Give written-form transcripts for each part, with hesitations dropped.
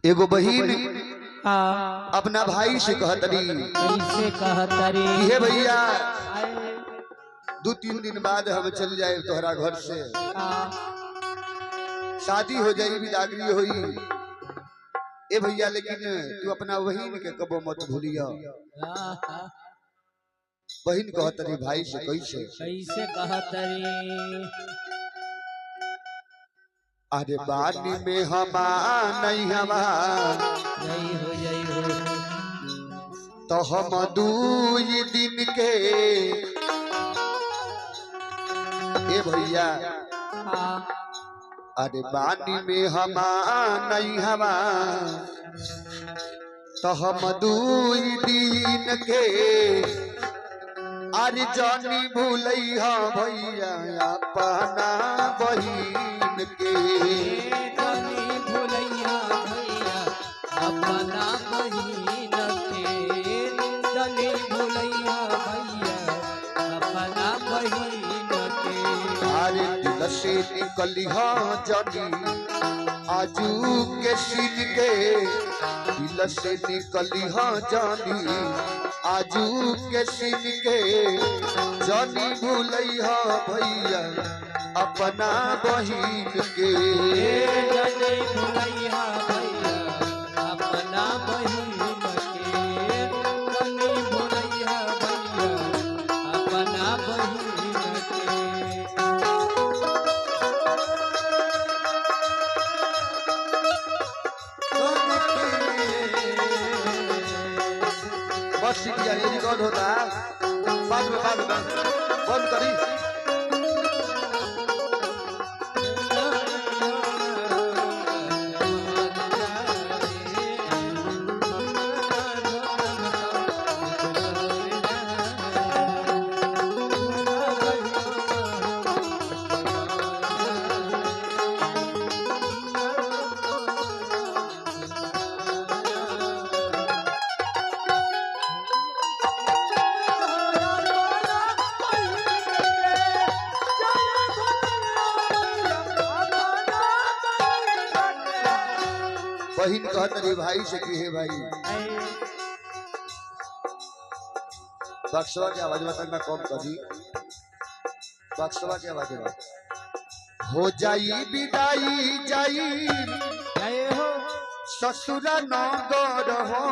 एगो बहिन हाँ अपना भाई से कहतरी कैसे कहतरी हे भैया 2-3 दिन बाद हम चल जाए तोहरा घर से, शादी हो जाई, बिदागरी होई। ए भैया लेकिन तू अपना बहिन के कबो मत भूलिया। बहिन कहतरी भाई से कैसे कैसे कहतरी अरे बानी में हमा नहीं हमा जय हो तो हम 2 दिन के ए भैया अरे बानी में हमा नहीं हमा तो हम 2 दिन के अरे जानी भूलैया भैया अपना बहिन के जानी भूलैया भैया अपना बहिन के जानी भूलैया भैया अपना बहिन के अरे दिल से निकली जानी आजू के सीन के दिल से निकली जानी आजू के सीन के जानी भूलैया भैया अपना बहिन के जानी भूलैया भैया अपना बहिन के जानी भूलैया भैया अपना बहिन के बस ये रिकॉर्ड होता बाद में बंद करी। बहिन कहतरी भाई से कि हे भाई बक्सवा की आवाज तक मैं कम करी, बक्सवा की आवाज हो जाई विदाई जाई जय हो ससुरा नगर हो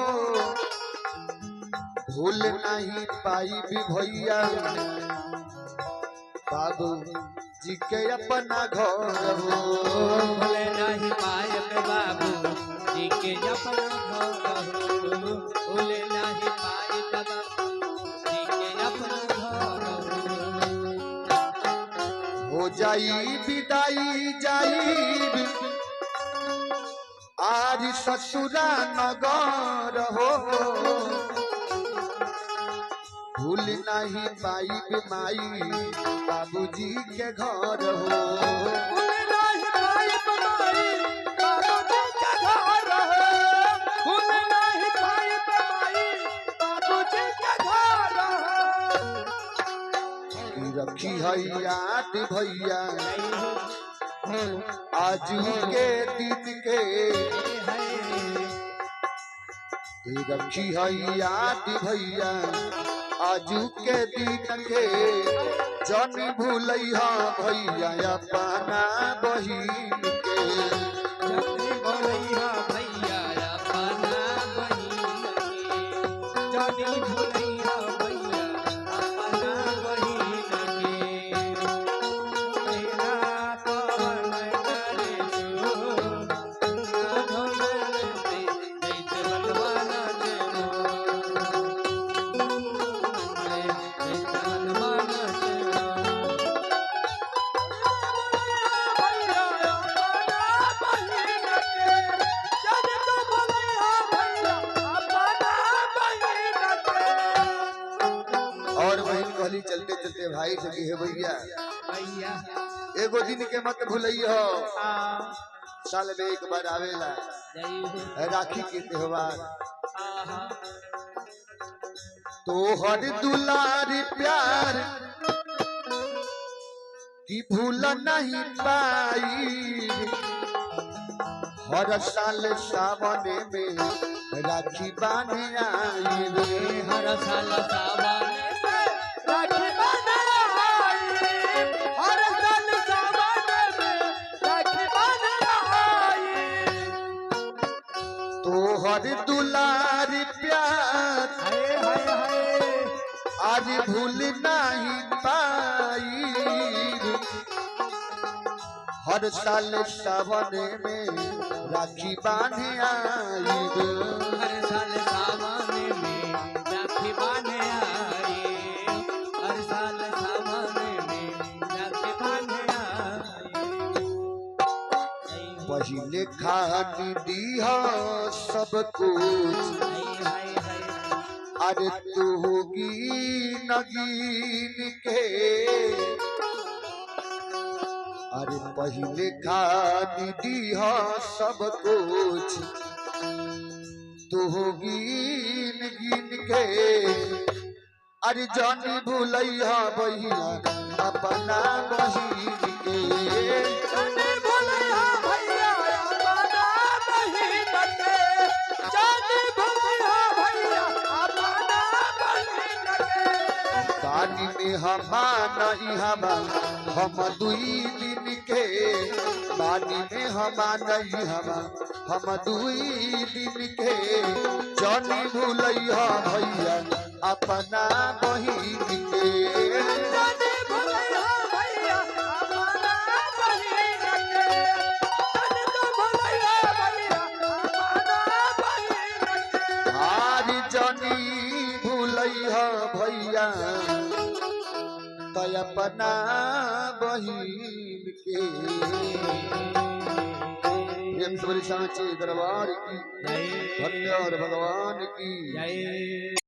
भूल नहीं पाई भी भैया बाबू जी के अपना घर हो भूल नहीं पाए बाबू जी के अपना घर हो भूल नहीं पाए बाबू जी के अपना घर हो जाई विदाई जाई आज ससुरा नगर हो भूल नहीं पाई माई बाबूजी के घर हो भूल नहीं पाए बाबू जी के घर हो भूल नहीं पाए बाबू जी के घर की रखी है याद भैया आजू के दिन के रखी है याद भैया आजू के दिन के जानी भूलैया भैया अपना बहिन के जानी भूलैया भैया अपना बहिन के जानी भूलैया भैया अपना बहिन के तेरा पवन करे जो ना धोलते जैसे बलवाना और बहन कहली चलते चलते भाई से कि हे भैया भैया एगो दिन के मत भूलैया साल में एक बार आवेला राखी के त्योहार तो हर दुलार प्यार की भूल नहीं पाई हर साल सावन में राखी बांधे आई रे। हर साल सावन में राखी बांधे आई, हर साल सावन में राखी बांधे आई। तोहर दुलार प्यार हाय हाय हाय, आज भूल नहीं पाई। हर साल सावन में राखी बांधे आई रे। हर साल सावन में राखी बांधे आई, हर साल सावन में राखी बांधे आई। पहले खानी दीह सब कुछ, हाय हाय हाय, अरे तू होगी नगीन के। अरे पहले खानी दीह सब कुछ, तू गिन गिन के। अरे जानी भूलैया बहिया अपना बहिन के। जाने भुलैया भैया अपना बहिन के, जाने भुलैया भैया अपना बहिन के। पानी में हमारा हमा हम दुई दिन के, पानी में हमारा हम दुई दिन के। जानी भूलैया भैया अपना बहिन के। जाने भुलैया भैया अपना बहिन के, जाने तो भुलैया भैया अपना बहिन के। हार जानी भूलैया भैया तो अपना बहिन के। प्रेम से बोली सांचे दरबार की, जय धन्य और भगवान की। जय।